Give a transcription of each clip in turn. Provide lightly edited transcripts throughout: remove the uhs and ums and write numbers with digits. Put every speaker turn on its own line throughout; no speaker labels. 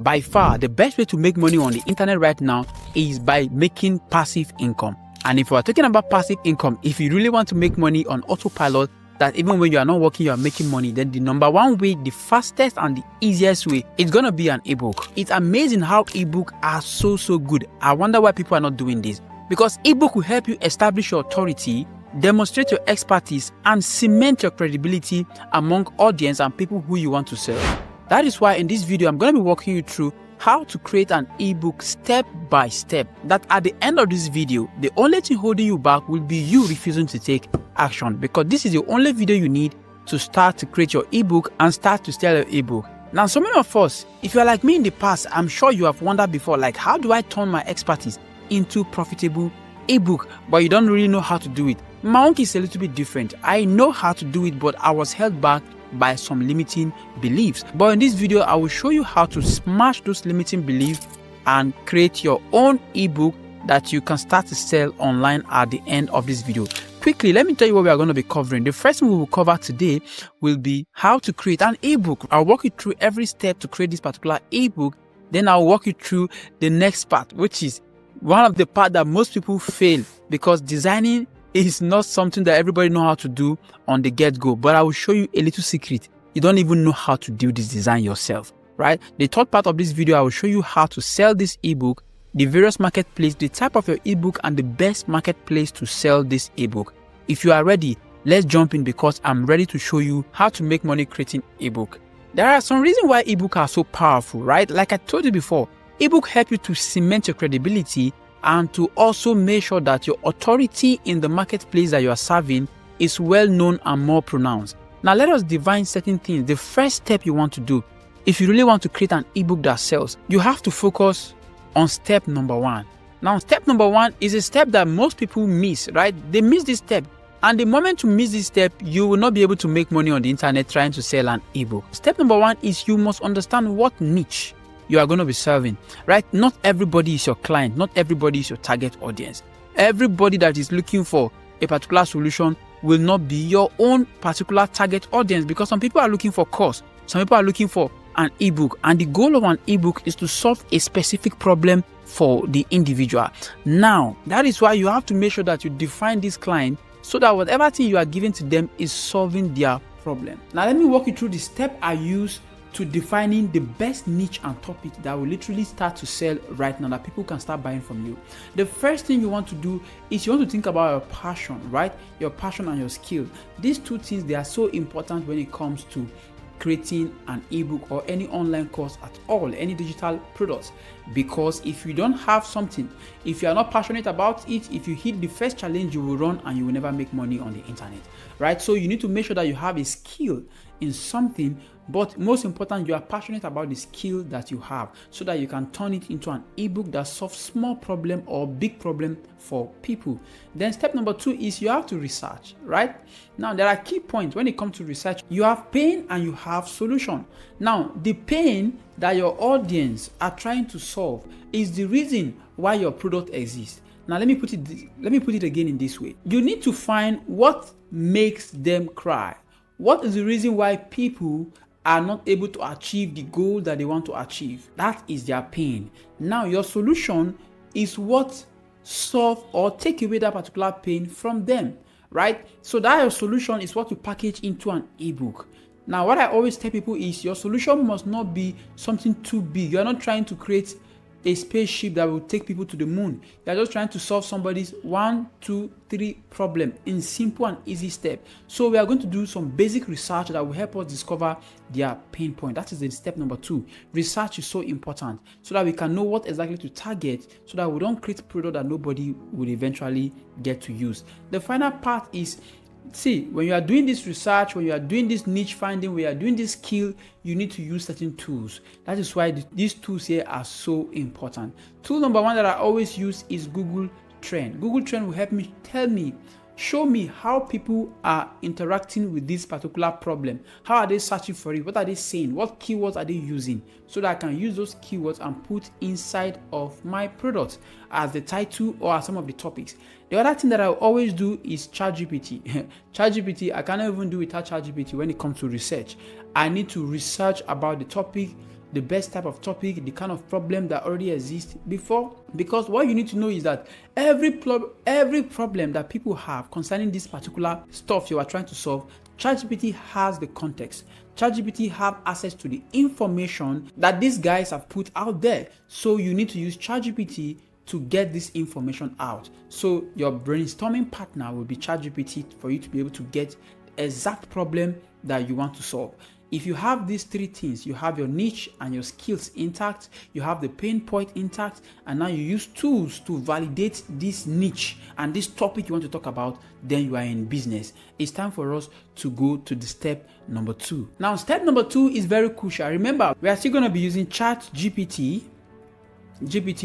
By far, the best way to make money on the internet right now is by making passive income. And if we are talking about passive income, if you really want to make money on autopilot, that even when you are not working, you are making money, then the number one way, the fastest and the easiest way, it's going to be an ebook. It's amazing how ebook are so good. I wonder why people are not doing this. Because ebook will help you establish your authority, demonstrate your expertise, and cement your credibility among audience and people who you want to serve. That is why in this video, I'm going to be walking you through how to create an ebook step by step, that at the end of this video, the only thing holding you back will be you refusing to take action, because this is the only video you need to start to create your ebook and start to sell your ebook. Now, so many of us, if you're like me in the past, I'm sure you have wondered before, like, how do I turn my expertise into profitable ebook? But you don't really know how to do it. My own case is a little bit different. I know how to do it, but I was held back by some limiting beliefs. But in this video, I will show you how to smash those limiting beliefs and create your own ebook that you can start to sell online at the end of this video. Quickly, let me tell you what we are going to be covering. The first thing we will cover today will be how to create an ebook. I'll walk you through every step to create this particular ebook. Then I'll walk you through the next part, which is one of the parts that most people fail, because designing is not something that everybody know how to do on the get-go. But I will show you a little secret. You don't even know how to do this design yourself, right? The third part of this video, I will show you how to sell this ebook, the various marketplace, the type of your ebook, and the best marketplace to sell this ebook. If you are ready, let's jump in, because I'm ready to show you how to make money creating ebook. There are some reasons why ebook are so powerful, right? Like I told you before, ebook help you to cement your credibility and to also make sure that your authority in the marketplace that you are serving is well known and more pronounced. Now let us define certain things. The first step you want to do, if you really want to create an ebook that sells, you have to focus on step number one. Now step number one is a step that most people miss, right? They miss this step. And the moment you miss this step, you will not be able to make money on the internet trying to sell an ebook. Step number one is you must understand what niche you are going to be serving, right? Not everybody is your client. Not everybody is your target audience. Everybody that is looking for a particular solution will not be your own particular target audience, because some people are looking for course. Some people are looking for an ebook, and the goal of an ebook is to solve a specific problem for the individual. Now, that is why you have to make sure that you define this client so that whatever thing you are giving to them is solving their problem. Now, let me walk you through the step I use to defining the best niche and topic that will literally start to sell right now, that people can start buying from you. The first thing you want to do is you want to think about your passion, right? Your passion and your skill. These two things, they are so important when it comes to creating an ebook or any online course at all, any digital products. Because if you don't have something, if you are not passionate about it, if you hit the first challenge, you will run and you will never make money on the internet, right? So you need to make sure that you have a skill in something, but most important, you are passionate about the skill that you have, so that you can turn it into an ebook that solves small problem or big problem for people. Then step number two is you have to research, right? Now there are key points when it comes to research. You have pain and you have solution. Now the pain that your audience are trying to solve is the reason why your product exists. Now let me put it again in this way. You need to find what makes them cry. What is the reason why people are not able to achieve the goal that they want to achieve? That is their pain. Now your solution is what solve or take away that particular pain from them, right? So that your solution is what you package into an ebook. Now what I always tell people is your solution must not be something too big. You are not trying to create a spaceship that will take people to the moon. You are just trying to solve somebody's 1, 2, 3 problem in simple and easy step. So we are going to do some basic research that will help us discover their pain point. That is the step number 2. Research is so important so that we can know what exactly to target, so that we don't create product that nobody will eventually get to use. The final part is, see, when you are doing this research, when you are doing this niche finding, when you are doing this skill, you need to use certain tools. That is why these tools here are so important. Tool number 1 that I always use is Google Trend. Google Trend will help me show me how people are interacting with this particular problem. How are they searching for it? What are they saying? What keywords are they using? So that I can use those keywords and put inside of my product as the title or as some of the topics. The other thing that I always do is ChatGPT. ChatGPT, I cannot even do without ChatGPT when it comes to research. I need to research about the topic, the best type of topic, the kind of problem that already exists before. Because what you need to know is that every problem that people have concerning this particular stuff you are trying to solve, ChatGPT has the context. ChatGPT have access to the information that these guys have put out there. So you need to use ChatGPT to get this information out. So your brainstorming partner will be ChatGPT for you to be able to get the exact problem that you want to solve. If you have these three things, you have your niche and your skills intact, you have the pain point intact, and now you use tools to validate this niche and this topic you want to talk about, then you are in business. It's time for us to go to the step number 2. Now, step number 2 is very crucial. Remember, we are still going to be using ChatGPT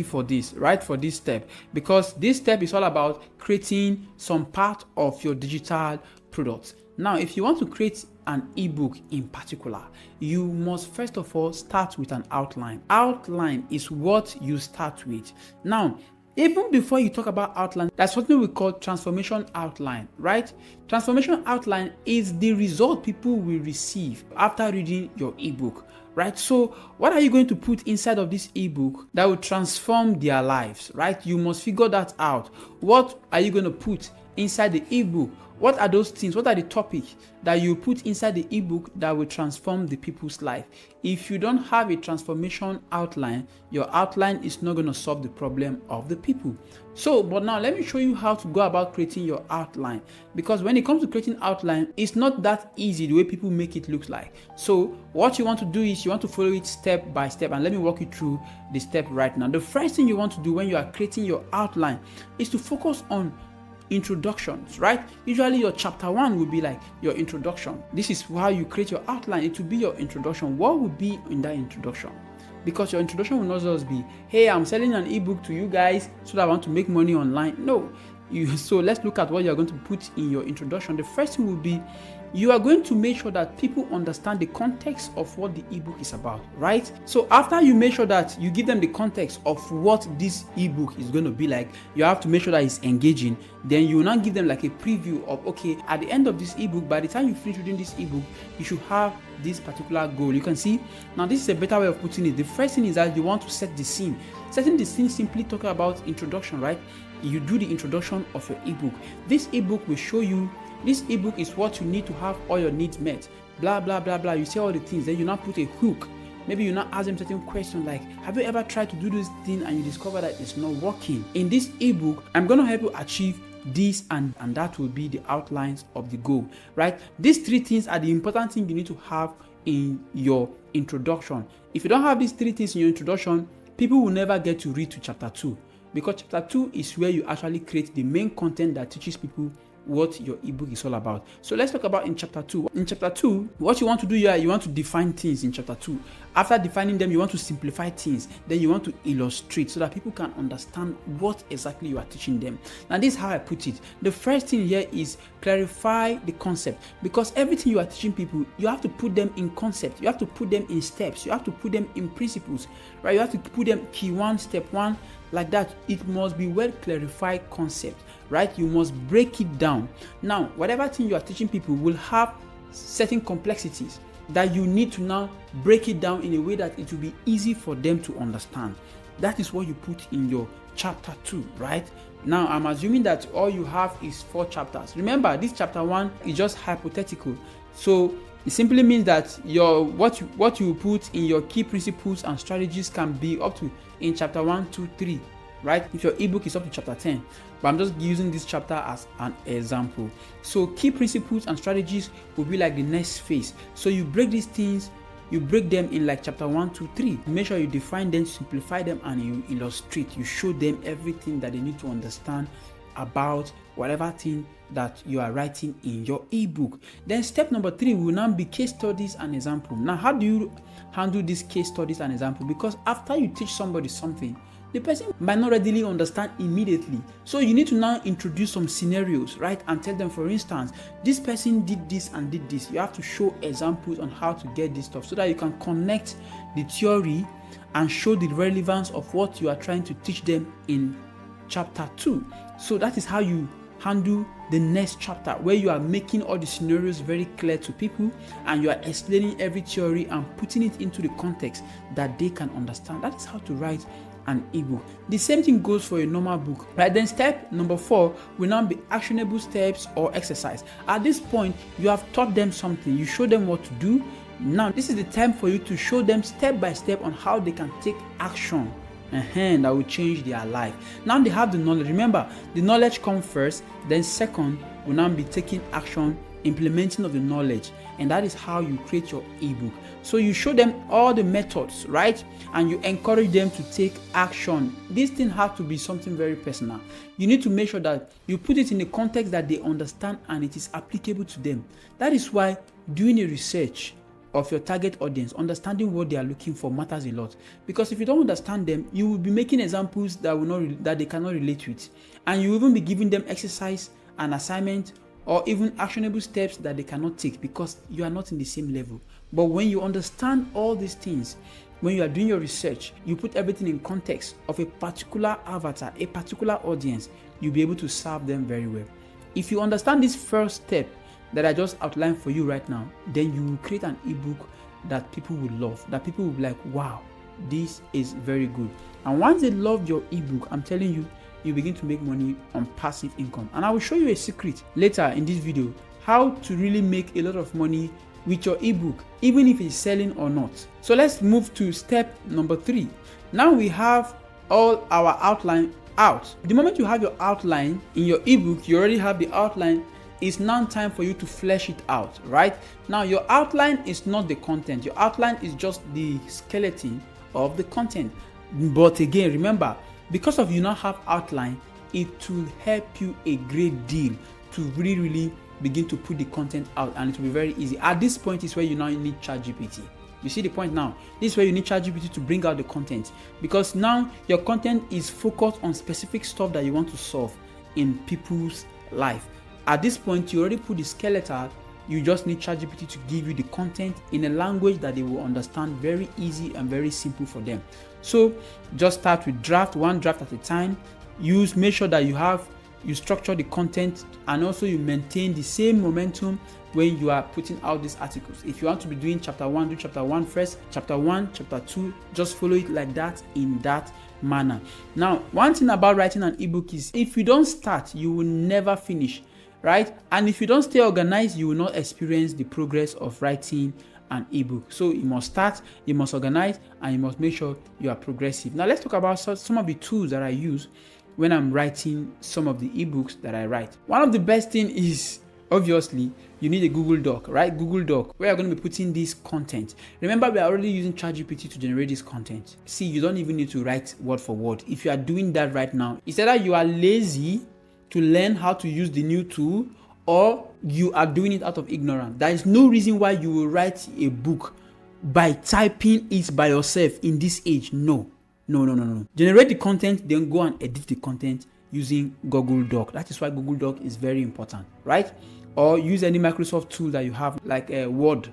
for this, right? For this step, because this step is all about creating some part of your digital products. Now, if you want to create an ebook in particular, you must first of all start with an outline. Outline is what you start with. Now, even before you talk about outline, that's something we call transformation outline, right? Transformation outline is the result people will receive after reading your ebook, right? So what are you going to put inside of this ebook that will transform their lives, right? You must figure that out. What are you going to put inside the ebook? What are those things? What are the topics that you put inside the ebook that will transform the people's life? If you don't have a transformation outline, your outline is not going to solve the problem of the people. So, but now let me show you how to go about creating your outline, because when it comes to creating outline, it's not that easy the way people make it look like. So what you want to do is you want to follow it step by step, and let me walk you through the step right now. The first thing you want to do when you are creating your outline is to focus on introductions, right? Usually your chapter 1 will be like your introduction. This is how you create your outline. It will be your introduction. What would be in that introduction? Because your introduction will not just be, hey, I'm selling an ebook to you guys so that I want to make money online. No. So let's look at what you're going to put in your introduction. The first thing will be, you are going to make sure that people understand the context of what the ebook is about, right? So after you make sure that you give them the context of what this ebook is going to be like, you have to make sure that it's engaging. Then you will now give them like a preview of, okay, at the end of this ebook, by the time you finish reading this ebook, you should have this particular goal. You can see, now this is a better way of putting it. The first thing is that you want to set the scene. Setting the scene simply talking about introduction, right? You do the introduction of your ebook. This ebook will show you, this ebook is what you need to have all your needs met. Blah, blah, blah, blah. You say all the things. Then you now put a hook. Maybe you now ask them certain questions like, have you ever tried to do this thing and you discover that it's not working? In this ebook, I'm going to help you achieve this, and that will be the outlines of the goal, right? These three things are the important thing you need to have in your introduction. If you don't have these three things in your introduction, people will never get to read to chapter 2. Because chapter 2 is where you actually create the main content that teaches people what your ebook is all about. So let's talk about in chapter 2. In chapter 2, what you want to do here, you want to define things in chapter 2. After defining them, you want to simplify things. Then you want to illustrate so that people can understand what exactly you are teaching them. Now, this is how I put it. The first thing here is clarify the concept, because everything you are teaching people, you have to put them in concept. You have to put them in steps. You have to put them in principles, right? You have to put them key 1, step 1, like that. It must be well clarified concept, right? You must break it down. Now, whatever thing you are teaching people will have certain complexities that you need to now break it down in a way that it will be easy for them to understand. That is what you put in your chapter 2, right? Now, I'm assuming that all you have is 4 chapters. Remember, this chapter 1 is just hypothetical. So it simply means that your what you put in your key principles and strategies can be up to in chapter 1, 2, 3, right? If your ebook is up to chapter 10. But I'm just using this chapter as an example. So key principles and strategies will be like the next phase. So you break these things, you break them in like chapter 1, 2, 3. Make sure you define them, simplify them, and you illustrate. You show them everything that they need to understand about whatever thing that you are writing in your ebook. Then step number 3 will now be case studies and example. Now, how do you handle these case studies and example? Because after you teach somebody something, the person might not readily understand immediately. So you need to now introduce some scenarios, right? And tell them, for instance, this person did this and did this. You have to show examples on how to get this stuff so that you can connect the theory and show the relevance of what you are trying to teach them in chapter 2. So that is how you handle the next chapter where you are making all the scenarios very clear to people and you are explaining every theory and putting it into the context that they can understand. That is how to write an ebook. The same thing goes for a normal book, right? Then step number 4 will now be actionable steps or exercise. At this point, you have taught them something, you show them what to do. Now, this is the time for you to show them step by step on how they can take action that will change their life. Now they have the knowledge. Remember, the knowledge comes first, then second will now be taking action, implementing of the knowledge, and that is how you create your ebook. So you show them all the methods, right? And you encourage them to take action. This thing has to be something very personal. You need to make sure that you put it in a context that they understand and it is applicable to them. That is why doing a research of your target audience, understanding what they are looking for matters a lot. Because if you don't understand them, you will be making examples that they cannot relate with, and you will even be giving them exercise and assignment or even actionable steps that they cannot take because you are not in the same level. But when you understand all these things, when you are doing your research, you put everything in context of a particular avatar, a particular audience, you'll be able to serve them very well. If you understand this first step that I just outlined for you right now, then you will create an ebook that people will love, that people will be like, wow, this is very good. And once they love your ebook, I'm telling you, you begin to make money on passive income. And I will show you a secret later in this video, how to really make a lot of money with your ebook, even if it's selling or not. So let's move to step number 3. Now we have all our outline out. The moment you have your outline in your ebook, you already have the outline. It's now time for you to flesh it out, right? Now your outline is not the content. Your outline is just the skeleton of the content. But again, remember, because of you now have outline, it will help you a great deal to really begin to put the content out, and it will be very easy. At this point is where you now need ChatGPT. You see the point now? This is where you need ChatGPT to bring out the content, because now your content is focused on specific stuff that you want to solve in people's life. At this point, you already put the skeleton. You just need ChatGPT to give you the content in a language that they will understand, very easy and very simple for them. So just start with one draft at a time. Make sure that you structure the content, and also you maintain the same momentum when you are putting out these articles. If you want to be doing chapter 1, do chapter 1 first, chapter 1, chapter 2, just follow it like that, in that manner. Now, one thing about writing an ebook is if you don't start, you will never finish, right? And if you don't stay organized, you will not experience the progress of writing an ebook. So you must start, you must organize, and you must make sure you are progressive. Now let's talk about some of the tools that I use when I'm writing some of the ebooks that I write. One of the best things is, obviously, you need a Google Doc, right? Google Doc, where you're going to be putting this content. Remember, we are already using ChatGPT to generate this content. See, you don't even need to write word for word. If you are doing that right now, it's either you are lazy to learn how to use the new tool, or you are doing it out of ignorance. There is no reason why you will write a book by typing it by yourself in this age. No. Generate the content, then go and edit the content using Google Doc. That is why Google Doc is very important, right? Or use any Microsoft tool that you have, like Word.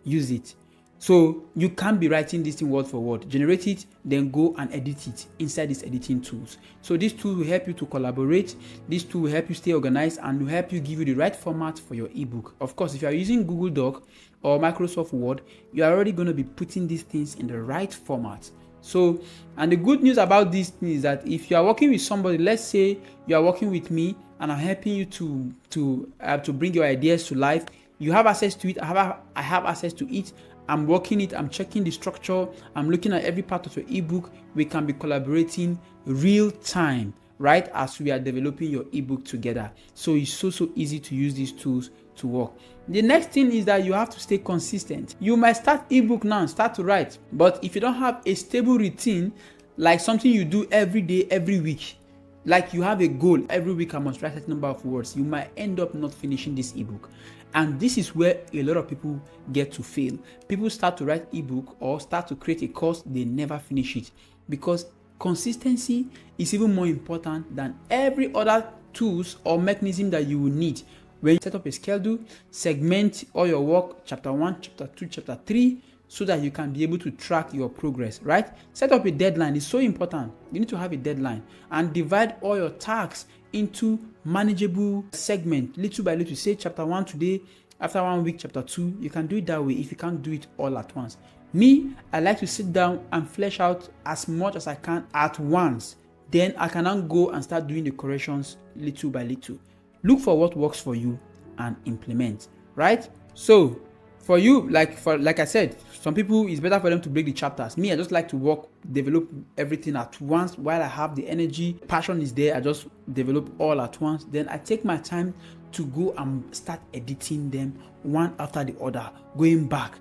Use it. So you can't be writing this in word for word. Generate it, then go and edit it inside these editing tools. So this tool will help you to collaborate. This tool will help you stay organized and will help you give you the right format for your ebook. Of course, if you are using Google Doc or Microsoft Word, you are already going to be putting these things in the right format. So, and the good news about this thing is that if you are working with somebody, let's say you are working with me and I'm helping you to bring your ideas to life, you have access to it. I have access to it. I'm working it. I'm checking the structure. I'm looking at every part of your ebook. We can be collaborating real time, right, as we are developing your ebook together. So it's so easy to use these tools to work. The next thing is that you have to stay consistent. You might start ebook now, start to write, but if you don't have a stable routine, like something you do every day, every week, like you have a goal, every week I must write a certain number of words, you might end up not finishing this ebook. And this is where a lot of people get to fail. People start to write ebook or start to create a course, they never finish it, because consistency is even more important than every other tools or mechanism that you will need. When you set up a schedule, segment all your work, chapter 1, chapter 2, chapter 3, so that you can be able to track your progress, right? Set up a deadline. It's so important. You need to have a deadline and divide all your tasks into manageable segment, little by little. Say chapter 1 today, after 1 week, chapter 2. You can do it that way if you can't do it all at once. Me, I like to sit down and flesh out as much as I can at once. Then I can now go and start doing the corrections little by little. Look for what works for you and implement, right? So for you, like I said, some people, it's better for them to break the chapters. Me, I just like to develop everything at once. While I have the energy, passion is there, I just develop all at once. Then I take my time to go and start editing them one after the other, going back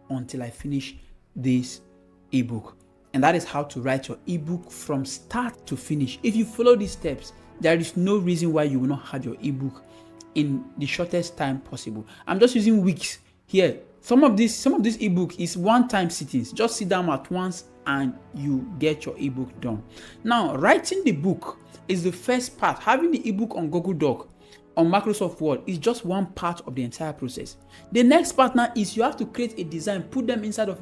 until I finish this ebook. And that is how to write your ebook from start to finish. If you follow these steps, there is no reason why you will not have your ebook in the shortest time possible. I'm just using weeks here. Some of this ebook is one-time sittings. Just sit down at once and you get your ebook done. Now, writing the book is the first part. Having the ebook on Google Doc, on Microsoft Word, is just one part of the entire process. The next part now is you have to create a design, put them inside of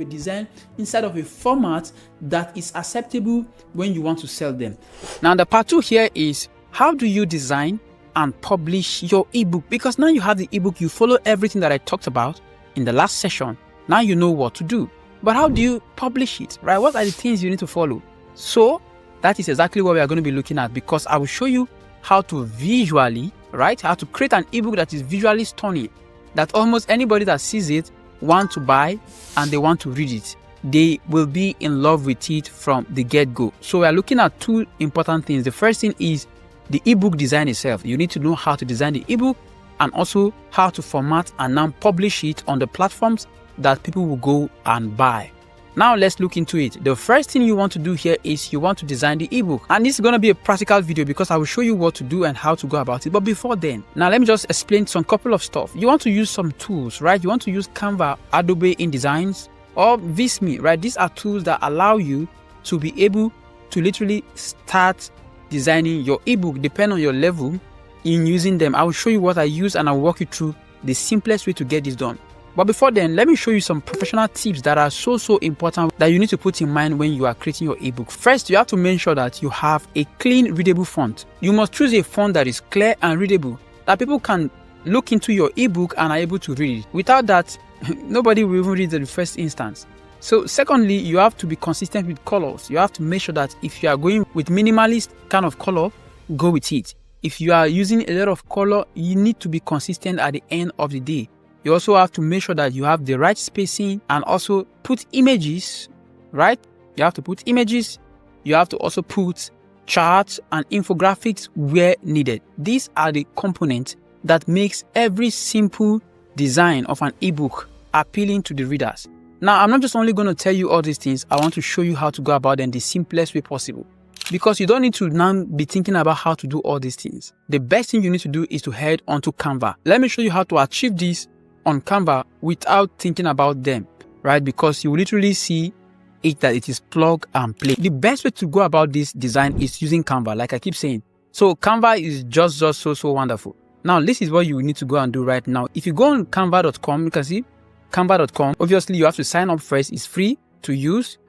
a format that is acceptable when you want to sell them. Now, the part 2 here is how do you design and publish your ebook? Because now you have the ebook, you follow everything that I talked about in the last session. Now you know what to do. But how do you publish it, right? What are the things you need to follow? So that is exactly what we are going to be looking at, because I will show you how to visually, right? How to create an ebook that is visually stunning, that almost anybody that sees it want to buy and they want to read it. They will be in love with it from the get-go. So we are looking at 2 important things. The first thing is the ebook design itself. You need to know how to design the ebook and also how to format and now publish it on the platforms that people will go and buy. Now let's look into it. The first thing you want to do here is you want to design the ebook, and this is going to be a practical video because I will show you what to do and how to go about it. But before then, now let me just explain some couple of stuff. You want to use some tools, right? You want to use Canva, Adobe InDesigns, or Visme, right? These are tools that allow you to be able to literally start designing your ebook, depending on your level in using them. I will show you what I use and I'll walk you through the simplest way to get this done. But before then, let me show you some professional tips that are so important that you need to put in mind when you are creating your ebook. First, you have to make sure that you have a clean, readable font. You must choose a font that is clear and readable, that people can look into your ebook and are able to read it. Without that, nobody will even read it in the first instance. So secondly, you have to be consistent with colors. You have to make sure that if you are going with minimalist kind of color, go with it. If you are using a lot of color, you need to be consistent at the end of the day. You also have to make sure that you have the right spacing and also put images, right? You have to put images. You have to also put charts and infographics where needed. These are the components that makes every simple design of an ebook appealing to the readers. Now, I'm not just only going to tell you all these things. I want to show you how to go about them the simplest way possible, because you don't need to now be thinking about how to do all these things. The best thing you need to do is to head onto Canva. Let me show you how to achieve this on Canva without thinking about them, right? Because you will literally see it that it is plug and play. The best way to go about this design is using Canva, like I keep saying. So Canva is just so wonderful. Now, this is what you need to go and do right now. If you go on canva.com, you can see canva.com. Obviously, you have to sign up first. It's free to use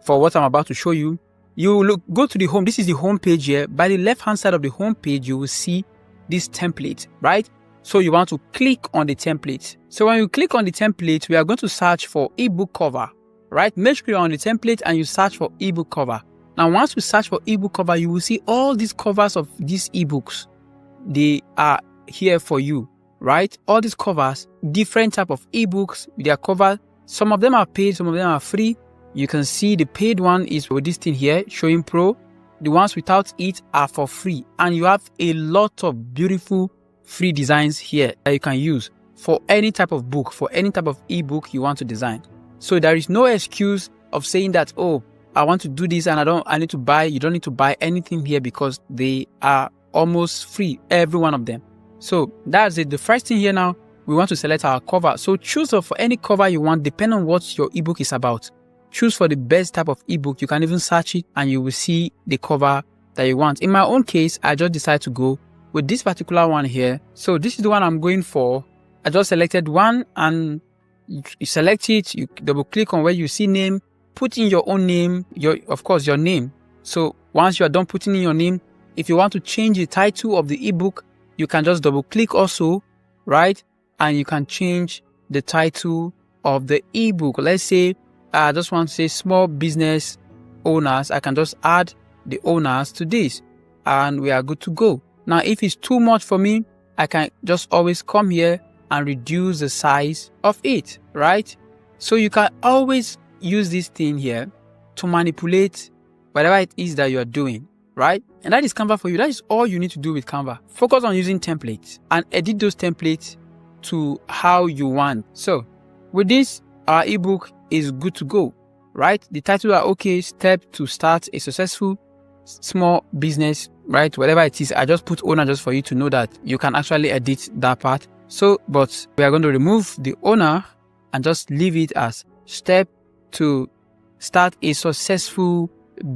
for what I'm about to show you. You go to the home. This is the home page here. By the left-hand side of the home page, you will see this template, right? So you want to click on the template. So when you click on the template, we are going to search for ebook cover, right? Make sure you're on the template and you search for ebook cover. Now, once you search for ebook cover, you will see all these covers of these ebooks. They are here for you, right? All these covers, different type of ebooks, they are covered. Some of them are paid, some of them are free. You can see the paid one is with this thing here, showing pro. The ones without it are for free. And you have a lot of beautiful free designs here that you can use for any type of book, for any type of ebook you want to design. So there is no excuse of saying that, oh, I want to do this and I need to buy. You don't need to buy anything here because they are almost free, every one of them. So that's it. The first thing here now, we want to select our cover. So choose for any cover you want, depending on what your ebook is about. Choose for the best type of ebook. You can even search it and you will see the cover that you want. In my own case, I just decided to go with this particular one here. So this is the one I'm going for. I just selected one and you select it. You double click on where you see name, put in your own name, of course, your name. So once you are done putting in your name, If you want to change the title of the ebook, you can just double click also, right? And you can change the title of the ebook. Let's say I just want to say small business owners. I can just add the owners to this and we are good to go. Now, if it's too much for me, I can just always come here and reduce the size of it, right? So you can always use this thing here to manipulate whatever it is that you are doing, right? And that is Canva for you. That is all you need to do with Canva. Focus on using templates and edit those templates to how you want. So with this, our ebook is good to go, right? The title are okay. Step to start a successful small business, right? Whatever it is, I just put owner just for you to know that you can actually edit that part. So, but we are going to remove the owner and just leave it as step to start a successful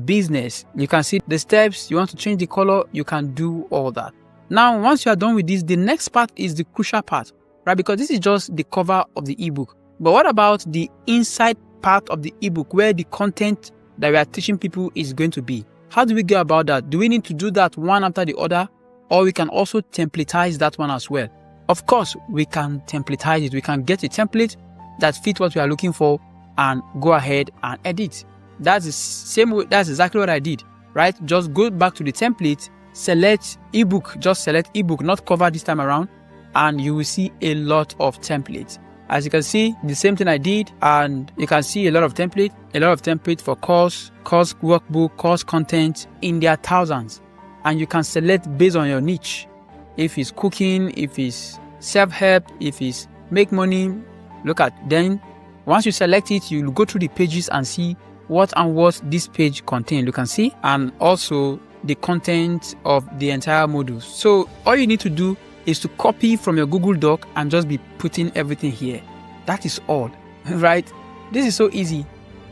business. You can see the steps. You want to change the color, you can do all that. Now, once you are done with this, the next part is the crucial part, right? Because this is just the cover of the ebook. But what about the inside part of the ebook where the content that we are teaching people is going to be? How do we go about that? Do we need to do that one after the other? Or we can also templatize that one as well? Of course, we can templatize it. We can get a template that fits what we are looking for and go ahead and edit. That's the same way. That's exactly what I did, right? Just go back to the template, select ebook, just select ebook, not cover this time around, and you will see a lot of templates. As you can see, the same thing I did, and you can see a lot of template for course workbook, course content in their thousands. And you can select based on your niche. If it's cooking, if it's self-help, if it's make money, look at then. Once you select it, you'll go through the pages and see what this page contains. You can see, and also the content of the entire module. So all you need to do is to copy from your Google Doc and just be putting everything here. That is all, right? This is so easy.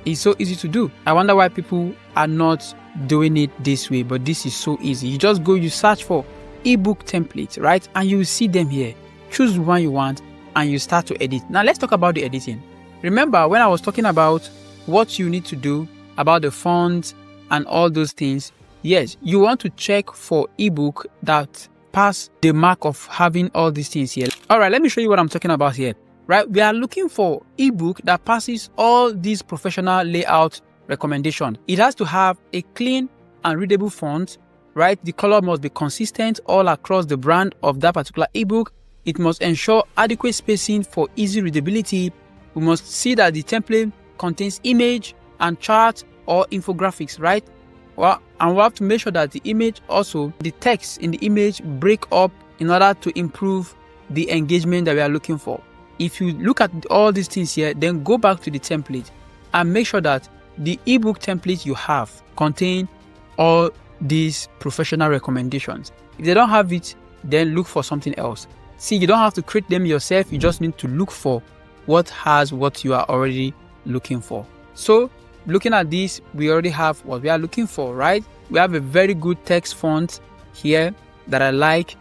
It's so easy to do. I wonder why people are not doing it this way, but this is so easy. You just go, you search for ebook templates, right? And you will see them here. Choose one you want and you start to edit. Now let's talk about the editing. Remember when I was talking about what you need to do about the fonts and all those things? Yes, you want to check for ebook that pass the mark of having all these things here. All right, let me show you what I'm talking about here, right? We are looking for ebook that passes all these professional layout recommendations. It has to have a clean and readable font, right? The color must be consistent all across the brand of that particular ebook. It must ensure adequate spacing for easy readability. We must see that the template contains image and chart or infographics, right? Well, and we have to make sure that the image also, the text in the image break up in order to improve the engagement that we are looking for. If you look at all these things here, then go back to the template and make sure that the ebook template you have contain all these professional recommendations. If they don't have it, then look for something else. See, you don't have to create them yourself. You just need to look for what has what you are already looking for. So looking at this, we already have what we are looking for, right? We have a very good text font here that I like.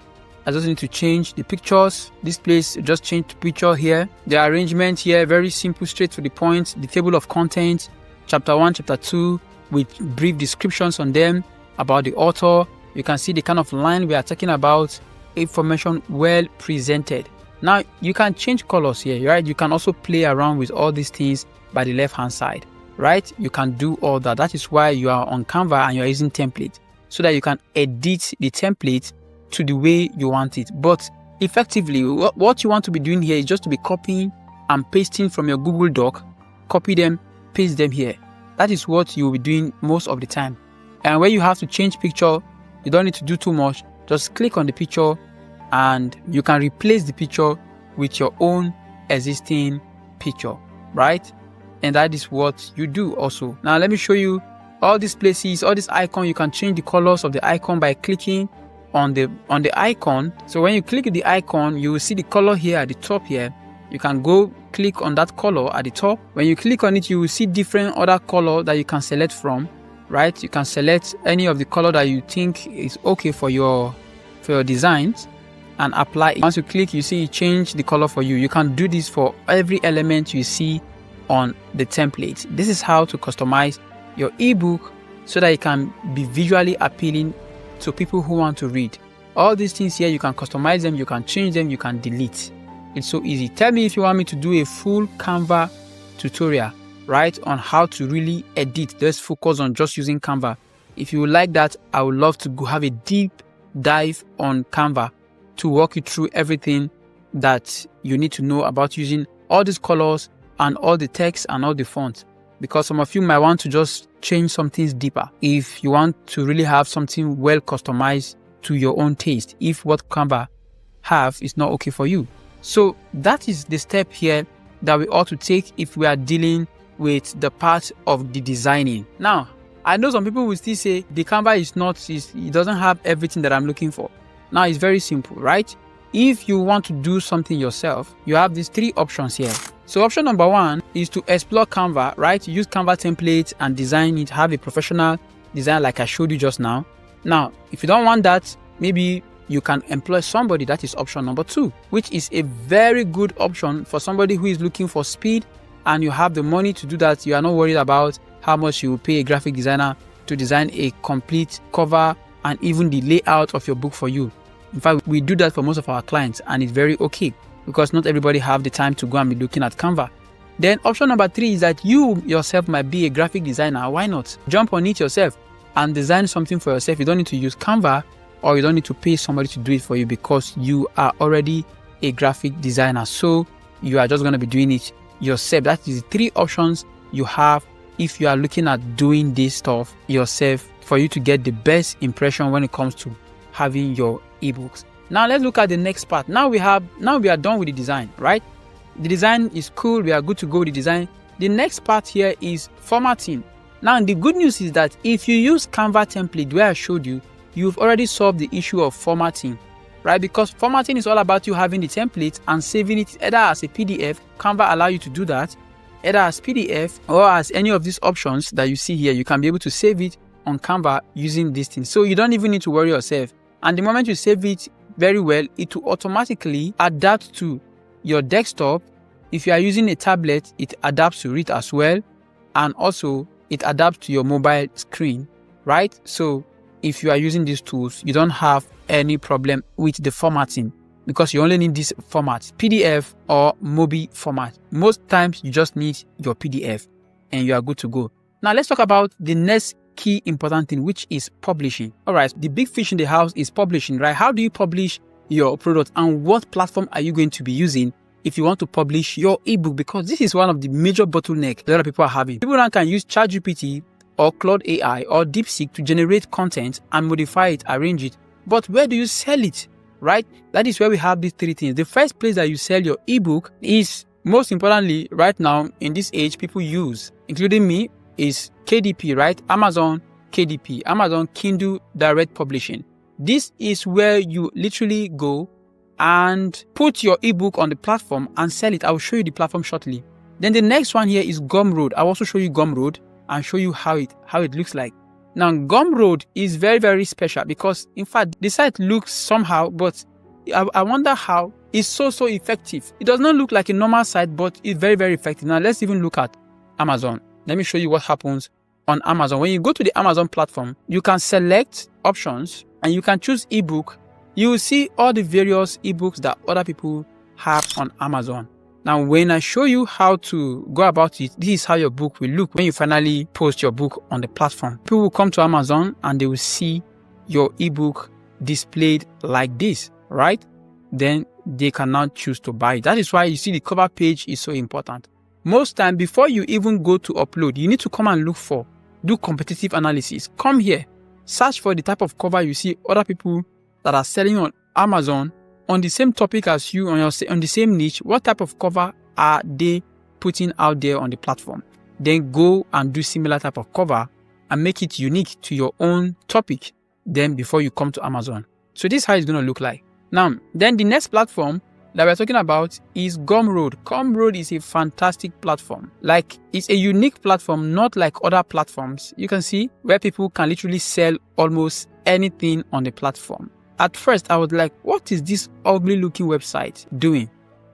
I just need to change the pictures. This place, just change the picture here. The arrangement here, very simple, straight to the point. The table of contents, chapter 1, chapter 2, with brief descriptions on them about the author. You can see the kind of line we are talking about, information well presented. Now, you can change colors here, right? You can also play around with all these things by the left-hand side, right? You can do all that. That is why you are on Canva and you're using template, so that you can edit the template to the way you want it. But effectively, what you want to be doing here is just to be copying and pasting from your Google Doc, copy them, paste them here. That is what you will be doing most of the time. And when you have to change picture, you don't need to do too much. Just click on the picture and you can replace the picture with your own existing picture, right? And that is what you do also. Now let me show you all these places, all this icon. You can change the colors of the icon by clicking on the icon. So when you click the icon, you will see the color here at the top here. You can go click on that color at the top. When you click on it, you will see different other color that you can select from, right? You can select any of the color that you think is okay for your designs and apply it. Once you click, you see it change the color for you. You can do this for every element you see on the template. This is how to customize your ebook so that it can be visually appealing to people who want to read. All these things here, you can customize them, you can change them, you can delete. It's so easy. Tell me if you want me to do a full Canva tutorial, right, on how to really edit. Let's focus on just using Canva. If you would like that, I would love to go have a deep dive on Canva to walk you through everything that you need to know about using all these colors and all the text and all the fonts, because some of you might want to just change some things deeper if you want to really have something well customized to your own taste, if what Canva have is not okay for you. So that is the step here that we ought to take if we are dealing with the part of the designing. Now, I know some people will still say the Canva it doesn't have everything that I'm looking for. Now, it's very simple, right? If you want to do something yourself, you have these 3 options here. So option number 1 is to explore Canva, right? Use Canva templates and design it, have a professional design like I showed you just now. Now, if you don't want that, maybe you can employ somebody. That is option number 2, which is a very good option for somebody who is looking for speed and you have the money to do that. You are not worried about how much you will pay a graphic designer to design a complete cover and even the layout of your book for you. In fact, we do that for most of our clients and it's very okay because not everybody have the time to go and be looking at Canva. Then option number 3 is that you yourself might be a graphic designer. Why not? Jump on it yourself and design something for yourself. You don't need to use Canva or you don't need to pay somebody to do it for you because you are already a graphic designer. So you are just going to be doing it yourself. That is the 3 options you have if you are looking at doing this stuff yourself for you to get the best impression when it comes to having your ebooks. Now let's look at the next part. Now we are done with the design, right? The design is cool. We are good to go with the design. The next part here is formatting. Now the good news is that if you use Canva template where I showed you, you've already solved the issue of formatting, right? Because formatting is all about you having the template and saving it either as a PDF. Canva allows you to do that, either as PDF or as any of these options that you see here. You can be able to save it on Canva using these things. So you don't even need to worry yourself. And the moment you save it very well, it will automatically adapt to your desktop. If you are using a tablet, it adapts to it as well. And also it adapts to your mobile screen, right? So if you are using these tools, you don't have any problem with the formatting because you only need this format, PDF or MOBI format. Most times you just need your PDF and you are good to go. Now let's talk about the next key important thing, which is publishing. All right, the big fish in the house is publishing, right? How do you publish your product and what platform are you going to be using if you want to publish your ebook? Because this is one of the major bottlenecks a lot of people are having. People now can use ChatGPT or Claude AI or DeepSeek to generate content and modify it, arrange it. But where do you sell it, right? That is where we have these 3 things. The first place that you sell your ebook is, most importantly, right now in this age, people use, including me, is KDP, right? Amazon KDP, Amazon Kindle Direct Publishing. This is where you literally go and put your ebook on the platform and sell it. I will show you the platform shortly. Then the next one here is Gumroad. I'll also show you Gumroad and show you how it looks like. Now, Gumroad is very, very special because, in fact, the site looks somehow, but I wonder how it's so effective. It does not look like a normal site, but it's very, very effective. Now, let's even look at Amazon. Let me show you what happens on Amazon. When you go to the Amazon platform, you can select options and you can choose ebook. You will see all the various ebooks that other people have on Amazon. Now, when I show you how to go about it, this is how your book will look when you finally post your book on the platform. People will come to Amazon and they will see your ebook displayed like this, right? Then they can now choose to buy it. That is why you see the cover page is so important. Most time, before you even go to upload, you need to come and do competitive analysis. Come here, search for the type of cover you see other people that are selling on Amazon on the same topic as you, on the same niche. What type of cover are they putting out there on the platform? Then go and do similar type of cover and make it unique to your own topic. Then before you come to Amazon. So this is how it's going to look like. Now, then the next platform that we're talking about is Gumroad. Gumroad is a fantastic platform. Like, it's a unique platform, not like other platforms. You can see where people can literally sell almost anything on the platform. At first, I was like, what is this ugly looking website doing?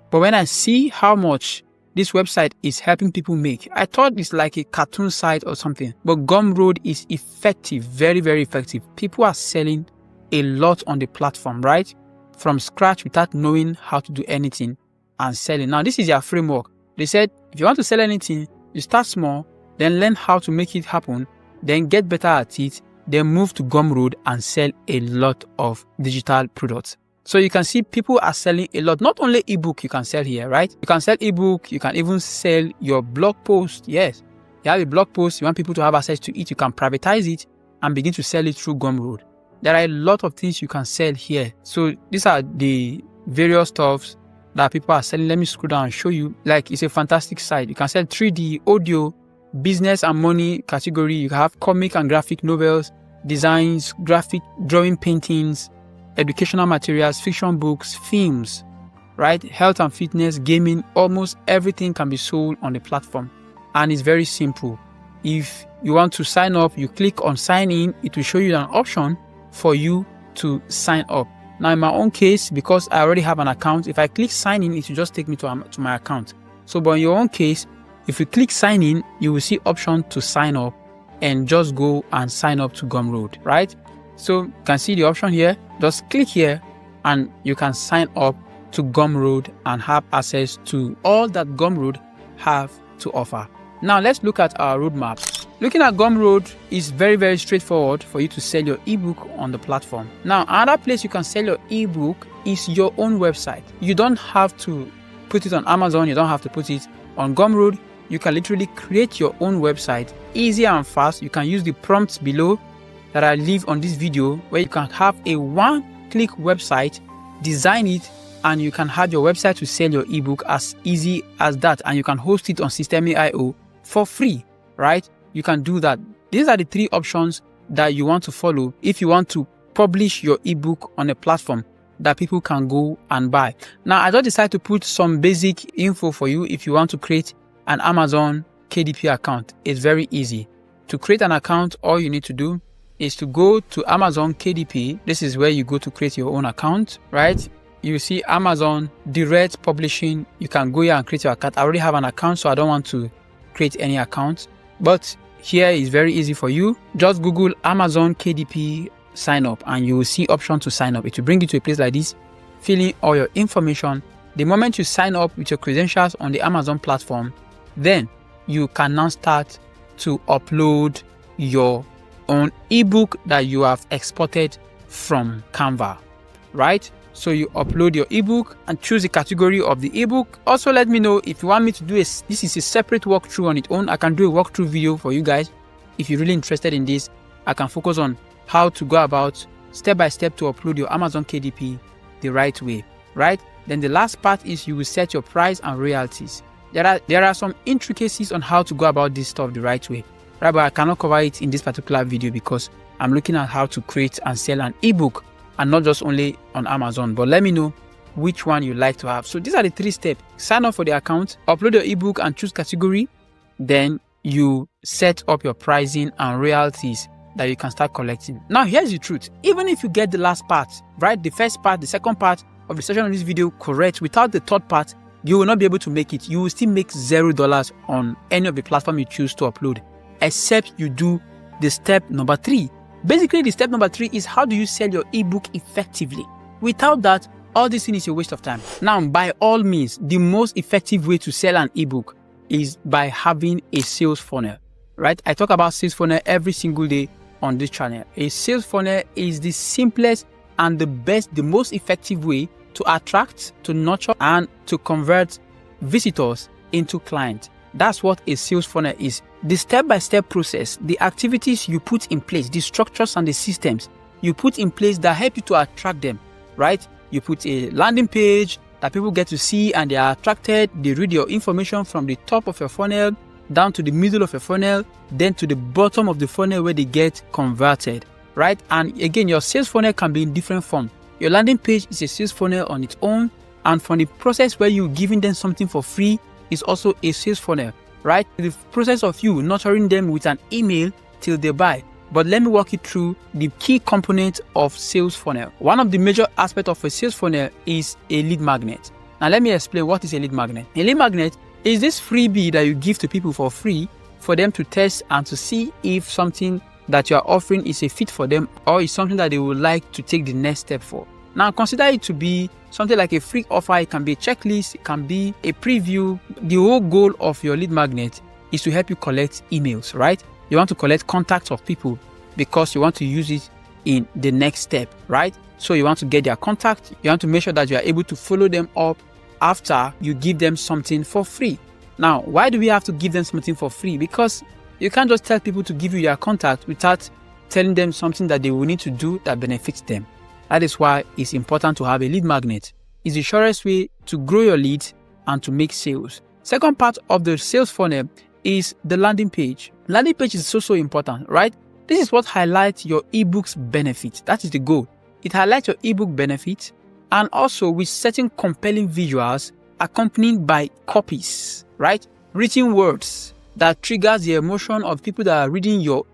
But when I see how much this website is helping people make, I thought it's like a cartoon site or something. But Gumroad is effective, very, very effective. People are selling a lot on the platform, right? From scratch without knowing how to do anything and selling. Now, this is their framework. They said, if you want to sell anything, you start small, then learn how to make it happen, then get better at it, then move to Gumroad and sell a lot of digital products. So you can see people are selling a lot. Not only ebook you can sell here, right? You can sell ebook. You can even sell your blog post. Yes, you have a blog post. You want people to have access to it. You can privatize it and begin to sell it through Gumroad. There are a lot of things you can sell here. So these are the various stuffs that people are selling. Let me scroll down and show you. Like, it's a fantastic site. You can sell 3D, audio, business and money category. You have comic and graphic novels, designs, graphic drawing, paintings, educational materials, fiction books, films, right? Health and fitness, gaming, almost everything can be sold on the platform. And it's very simple. If you want to sign up, you click on sign in. It will show you an option for you to sign up. Now, in my own case, because I already have an account, if I click sign in, it will just take me to my account. So, but in your own case, if you click sign in, you will see option to sign up and just go and sign up to Gumroad, right? So you can see the option here. Just click here and you can sign up to Gumroad and have access to all that Gumroad have to offer. Now let's look at our roadmap. Looking at Gumroad is very, very straightforward for you to sell your ebook on the platform. Now, another place you can sell your ebook is your own website. You don't have to put it on Amazon. You don't have to put it on Gumroad. You can literally create your own website easy and fast. You can use the prompts below that I leave on this video, where you can have a one-click website, design it, and you can have your website to sell your ebook as easy as that. And you can host it on Systeme.io for free, right? You can do that. These are the three options that you want to follow if you want to publish your ebook on a platform that people can go and buy. Now, I just decided to put some basic info for you if you want to create an Amazon KDP account. It's very easy. To create an account, all you need to do is to go to Amazon KDP. This is where you go to create your own account, right? You see Amazon Direct Publishing. You can go here and create your account. I already have an account, so I don't want to create any account. But here is very easy for you. Just Google Amazon KDP sign up and you will see option to sign up. It will bring you to a place like this, fill in all your information. The moment you sign up with your credentials on the Amazon platform, then you can now start to upload your own ebook that you have exported from Canva, right? So you upload your ebook and choose the category of the ebook. Also, let me know if you want me to do this is a separate walkthrough on its own. I can do a walkthrough video for you guys. If you're really interested in this, I can focus on how to go about step by step to upload your Amazon KDP the right way, right? Then the last part is you will set your price and royalties. There are some intricacies on how to go about this stuff the right way, right? But I cannot cover it in this particular video because I'm looking at how to create and sell an ebook, and not just only on Amazon. But let me know which one you like to have. So these are the 3 steps. Sign up for the account, upload your ebook and choose category. Then you set up your pricing and royalties that you can start collecting. Now, here's the truth. Even if you get the last part, right? The first part, the second part of the session of this video correct, without the third part, you will not be able to make it. You will still make $0 on any of the platform you choose to upload, except you do the step number 3. Basically, the step number 3 is how do you sell your ebook effectively? Without that, all this thing is a waste of time. Now, by all means, the most effective way to sell an ebook is by having a sales funnel, right? I talk about sales funnel every single day on this channel. A sales funnel is the simplest and the best, the most effective way to attract, to nurture, and to convert visitors into clients. That's what a sales funnel is. The step-by-step process, the activities you put in place, the structures and the systems you put in place that help you to attract them, right? You put a landing page that people get to see and they are attracted. They read your information from the top of your funnel down to the middle of your funnel, then to the bottom of the funnel where they get converted, right? And again, your sales funnel can be in different form. Your landing page is a sales funnel on its own, and from the process where you're giving them something for free is also a sales funnel, right? The process of you nurturing them with an email till they buy. But let me walk you through the key components of sales funnel. One of the major aspects of a sales funnel is a lead magnet. Now let me explain what is a lead magnet. A lead magnet is this freebie that you give to people for free for them to test and to see if something that you are offering is a fit for them or is something that they would like to take the next step for. Now, consider it to be something like a free offer. It can be a checklist. It can be a preview. The whole goal of your lead magnet is to help you collect emails, right? You want to collect contacts of people because you want to use it in the next step, right? So you want to get their contact. You want to make sure that you are able to follow them up after you give them something for free. Now, why do we have to give them something for free? Because you can't just tell people to give you their contact without telling them something that they will need to do that benefits them. That is why it's important to have a lead magnet. It's the surest way to grow your leads and to make sales. Second part of the sales funnel is the landing page. Landing page is so important, right? This is what highlights your ebook's benefit. That is the goal. It highlights your ebook benefit and also with certain compelling visuals accompanied by copies, right? Written words that triggers the emotion of people that are reading your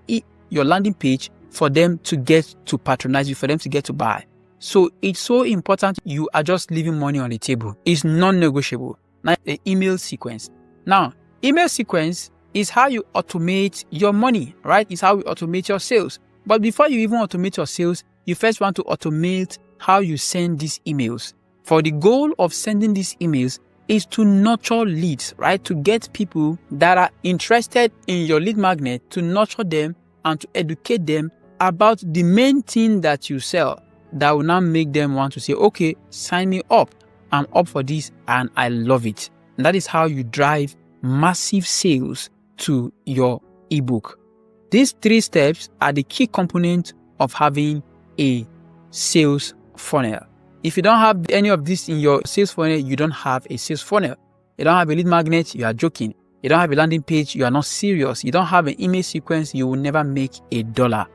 landing page for them to get to patronize you, for them to get to buy. So it's so important you are just leaving money on the table. It's non-negotiable. Now, the email sequence. Now, email sequence is how you automate your money, right? It's how you automate your sales. But before you even automate your sales, you first want to automate how you send these emails. For the goal of sending these emails is to nurture leads, right? To get people that are interested in your lead magnet, to nurture them and to educate them about the main thing that you sell that will now make them want to say, okay, sign me up. I'm up for this and I love it. And that is how you drive massive sales to your ebook. These 3 steps are the key component of having a sales funnel. If you don't have any of this in your sales funnel, you don't have a sales funnel. You don't have a lead magnet, you are joking. You don't have a landing page, you are not serious. You don't have an email sequence, you will never make $1,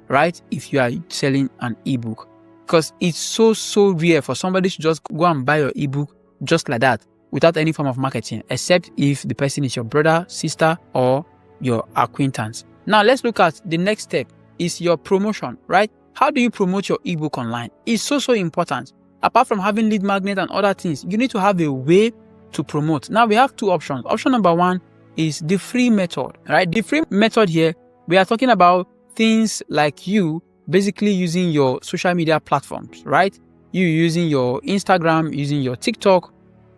right? If you are selling an ebook. Because it's so rare for somebody to just go and buy your ebook just like that without any form of marketing, except if the person is your brother, sister, or your acquaintance. Now let's look at the next step is your promotion, right? How do you promote your ebook online? It's so important. Apart from having lead magnet and other things, you need to have a way to promote. Now we have 2 options. Option number 1 is the free method, right? The free method here, we are talking about things like you basically using your social media platforms, right? You using your Instagram, using your TikTok,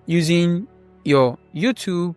using your YouTube,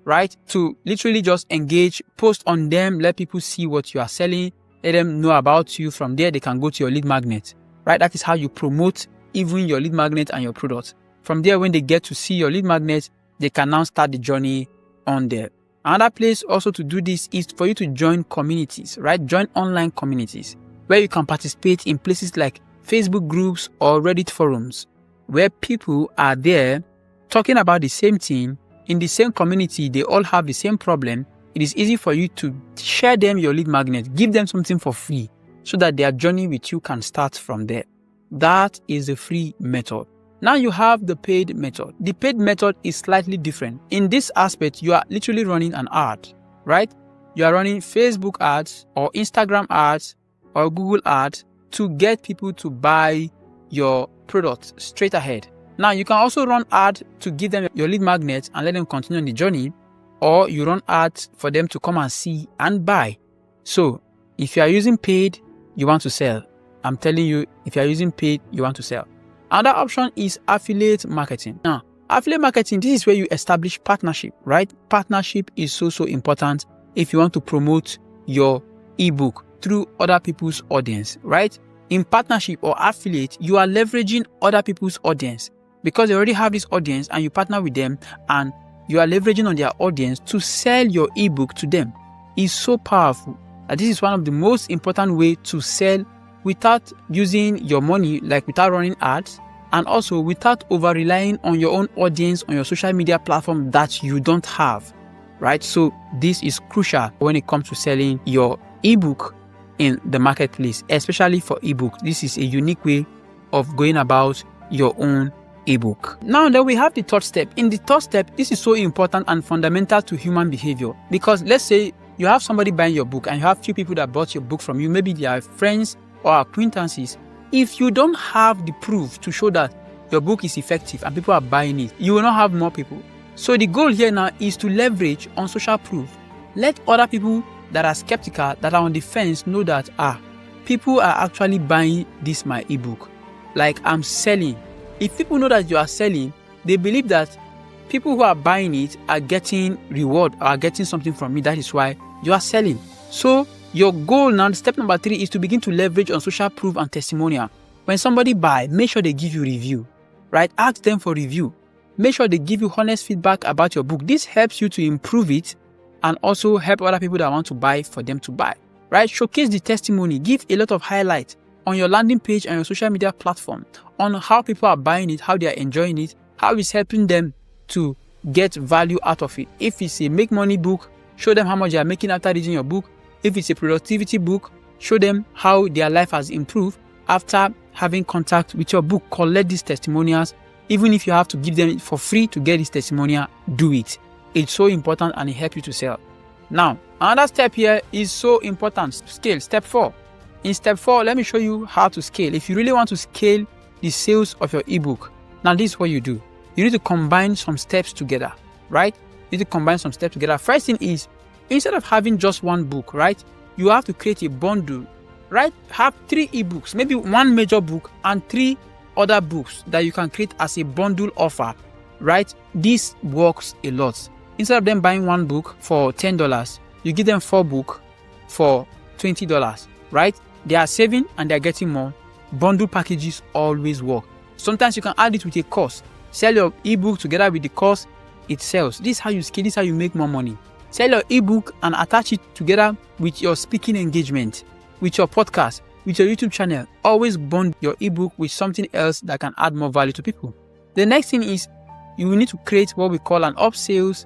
right? To literally just engage, post on them, let people see what you are selling, let them know about you. From there, they can go to your lead magnet, right? That is how you promote even your lead magnet and your product. From there, when they get to see your lead magnet, they can now start the journey on there. Another place also to do this is for you to join communities, right? Join online communities where you can participate in places like Facebook groups or Reddit forums where people are there talking about the same thing in the same community. They all have the same problem. It is easy for you to share them your lead magnet, give them something for free so that their journey with you can start from there. That is the free method. Now you have the paid method. The paid method is slightly different. In this aspect, you are literally running an ad, right? You are running Facebook ads or Instagram ads or Google ads to get people to buy your product straight ahead. Now you can also run ads to give them your lead magnet and let them continue on the journey, or you run ads for them to come and see and buy. So if you are using paid, you want to sell. I'm telling you, if you are using paid, you want to sell. Another option is affiliate marketing. Now, affiliate marketing, this is where you establish partnership, right? Partnership is so important if you want to promote your ebook through other people's audience, right? In partnership or affiliate, you are leveraging other people's audience because they already have this audience and you partner with them and you are leveraging on their audience to sell your ebook to them. It's so powerful. This is one of the most important ways to sell without using your money, like without running ads, and also without over-relying on your own audience on your social media platform that you don't have, right? So this is crucial when it comes to selling your ebook in the marketplace, especially for ebook. This is a unique way of going about your own ebook. Now then we have the third step. In the third step, this is so important and fundamental to human behavior because let's say you have somebody buying your book and you have few people that bought your book from you. Maybe they are friends or acquaintances. If you don't have the proof to show that your book is effective and people are buying it, you will not have more people. So the goal here now is to leverage on social proof. Let other people that are skeptical, that are on the fence, know that people are actually buying this my ebook. Like I'm selling. If people know that you are selling, they believe that people who are buying it are getting reward or are getting something from me. That is why you are selling. So your goal now, step number 3, is to begin to leverage on social proof and testimonial. When somebody buy, make sure they give you review, right? Ask them for review. Make sure they give you honest feedback about your book. This helps you to improve it and also help other people that want to buy for them to buy, right? Showcase the testimony. Give a lot of highlights on your landing page and your social media platform on how people are buying it, how they are enjoying it, how it's helping them to get value out of it. If it's a make money book, show them how much they are making after reading your book. If it's a productivity book, show them how their life has improved after having contact with your book. Collect these testimonials. Even if you have to give them for free to get this testimonial, do it. It's so important and it helps you to sell. Now, another step here is so important. Scale. Step 4. In step 4, let me show you how to scale. If you really want to scale the sales of your ebook, now this is what you do. You need to combine some steps together, right? You need to combine some steps together. First thing is, instead of having just one book, right, you have to create a bundle, right? Have 3 ebooks, maybe 1 major book and 3 other books that you can create as a bundle offer, right? This works a lot. Instead of them buying 1 book for $10, you give them 4 books for $20, right? They are saving and they are getting more. Bundle packages always work. Sometimes you can add it with a course. Sell your ebook together with the course, it sells. This is how you scale, this is how you make more money. Sell your ebook and attach it together with your speaking engagement, with your podcast, with your YouTube channel. Always bond your ebook with something else that can add more value to people. The next thing is you will need to create what we call an upsales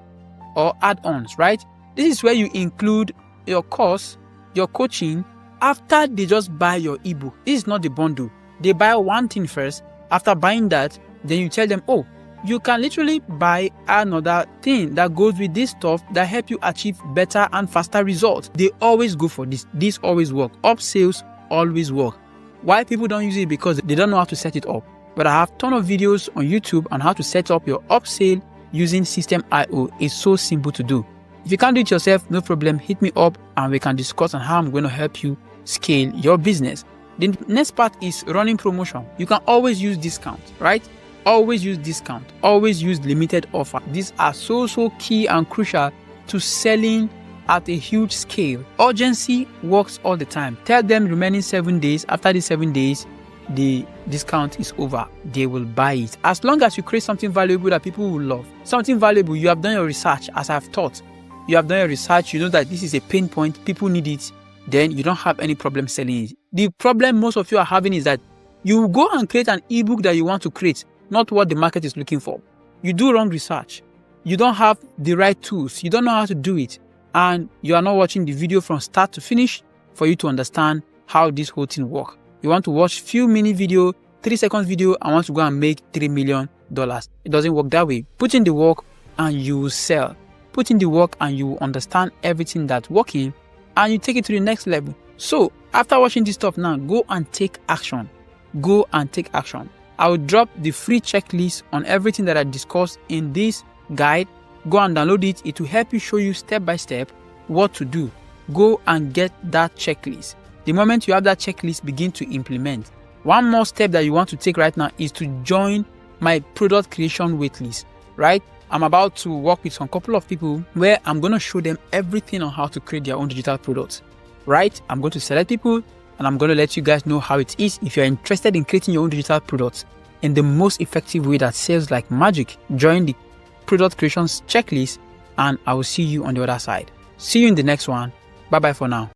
or add-ons, right? This is where you include your course, your coaching, after they just buy your ebook. This is not the bundle. They buy one thing first. After buying that, then you tell them, oh, you can literally buy another thing that goes with this stuff that help you achieve better and faster results. They always go for this. This always work. Upsales always work. Why people don't use it? Because they don't know how to set it up. But I have a ton of videos on YouTube on how to set up your upsale using System.io. It's so simple to do. If you can't do it yourself, no problem. Hit me up and we can discuss on how I'm going to help you scale your business. The next part is running promotion. You can always use discount, right? Always use discount. Always use limited offer. These are so key and crucial to selling at a huge scale. Urgency works all the time. Tell them remaining 7 days. After the 7 days, the discount is over. They will buy it. As long as you create something valuable that people will love. Something valuable. You have done your research, as I've taught. You have done your research. You know that this is a pain point. People need it. Then you don't have any problem selling it. The problem most of you are having is that you go and create an ebook that you want to create, not what the market is looking for. You do wrong research. You don't have the right tools. You don't know how to do it. And you are not watching the video from start to finish for you to understand how this whole thing works. You want to watch few minute video, 3 seconds video, and want to go and make $3 million. It doesn't work that way. Put in the work and you will sell. Put in the work and you will understand everything that's working and you take it to the next level. So after watching this stuff now, go and take action. Go and take action. I will drop the free checklist on everything that I discussed in this guide. Go and download it. It will help you, show you step by step what to do. Go and get that checklist. The moment you have that checklist, begin to implement. One more step that you want to take right now is to join my product creation waitlist, right? I'm about to work with some couple of people where I'm going to show them everything on how to create their own digital products, right? I'm going to select people and I'm going to let you guys know how it is. If you're interested in creating your own digital products in the most effective way that sells like magic, join the product creations checklist and I will see you on the other side. See you in the next one. Bye bye for now.